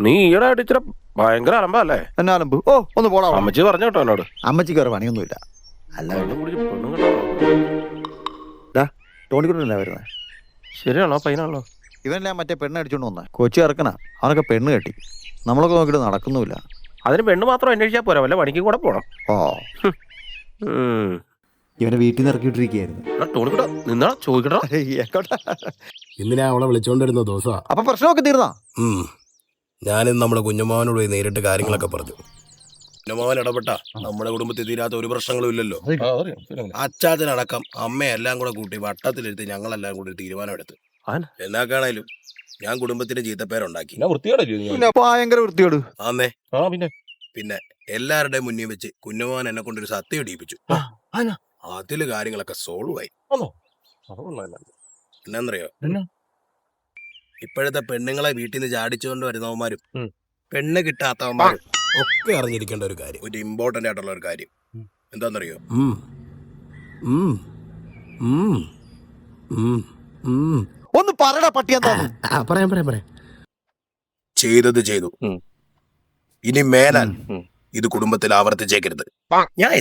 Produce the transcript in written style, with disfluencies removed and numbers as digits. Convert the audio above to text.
നീ ഈയിടെ ആയിട്ട് ഇച്ചിരി ഭയങ്കര അലമ്പല്ലേ? എന്നാ അലമ്പ്? ഓ ഒന്ന് പോടാ. അമ്മച്ചി പറഞ്ഞു കേട്ടോ എന്നോട്. അമ്മച്ചിക്ക് വേറെ പണിയൊന്നുമില്ല. അല്ല ടോണിക്കുട്ടനല്ലേ വരുന്നത്? ശരിയാണോ? പയ്യനാണല്ലോ. ഇവനല്ലേ മറ്റേ പെണ്ണ് അടിച്ചോണ്ട് വന്ന കൊച്ചി ഇറക്കണ. അവനൊക്കെ പെണ്ണ് കെട്ടി. നമ്മളൊക്കെ നോക്കിയിട്ട് നടക്കുന്നുമില്ല. അതിന് പെണ്ണ് മാത്രം അന്വേഷിച്ചാൽ പോരാ, വല്ല പണിക്കും കൂടെ പോണം. ഓ ഇവനെ വീട്ടിൽ നിന്ന് ഇറക്കിയിട്ടിരിക്കുകയായിരുന്നു. ടോണിക്കുട്ടാ നിന്നാ ചോദിക്കട്ടാ. ഇന്ന് ഞാൻ അവളെ വിളിച്ചോണ്ടിരുന്ന ദിവസമാ. അപ്പൊ പ്രശ്നമൊക്കെ തീർന്നാ? ഞാനിന്ന് നമ്മുടെ കുഞ്ഞമ്മാവനോട് പോയി നേരിട്ട് കാര്യങ്ങളൊക്കെ പറഞ്ഞു. കുഞ്ഞമ്മാവൻ ഇടപെട്ട നമ്മുടെ കുടുംബത്തിൽ തീരാത്ത ഒരു പ്രശ്നങ്ങളും ഇല്ലല്ലോ. അച്ചാച്ചനടക്കം അമ്മയെല്ലാം കൂടെ കൂട്ടി വട്ടത്തിലെടുത്ത് ഞങ്ങളെല്ലാം കൂടി ഒരു തീരുമാനമെടുത്ത്. എന്നാക്കാണേലും ഞാൻ കുടുംബത്തിന്റെ ചീത്തപ്പേരുണ്ടാക്കി. ഭയങ്കര വൃത്തിയോട് ആന്നേ. പിന്നെ എല്ലാവരുടെയും മുന്നിൽ വെച്ച് കുഞ്ഞമ്മാവൻ എന്നെ കൊണ്ടൊരു സത്യം ഇടിയിപ്പിച്ചു. അതില് കാര്യങ്ങളൊക്കെ സോൾവ് ആയി. എന്നാന്നറിയോ, ഇപ്പോഴത്തെ പെണ്ണുങ്ങളെ വീട്ടിൽ നിന്ന് ചാടിച്ചുകൊണ്ട് വരുന്നവന്മാരും പെണ്ണ് കിട്ടാത്തവന്മാരും ഒക്കെ അറിഞ്ഞിരിക്കേണ്ട ഒരു കാര്യം, ഒരു ഇമ്പോർട്ടന്റ് ആയിട്ടുള്ള ഒരു കാര്യം എന്താണെന്നറിയോ? ഒന്ന് പറയടാ പട്ടിയെന്താന്ന്. പറയാം. ചെയ്തത് ചെയ്തു. ഇനി മേലാൽ ഇത് കുടുംബത്തിൽ ആവർത്തിച്ചേക്കരുത്. ഞാൻ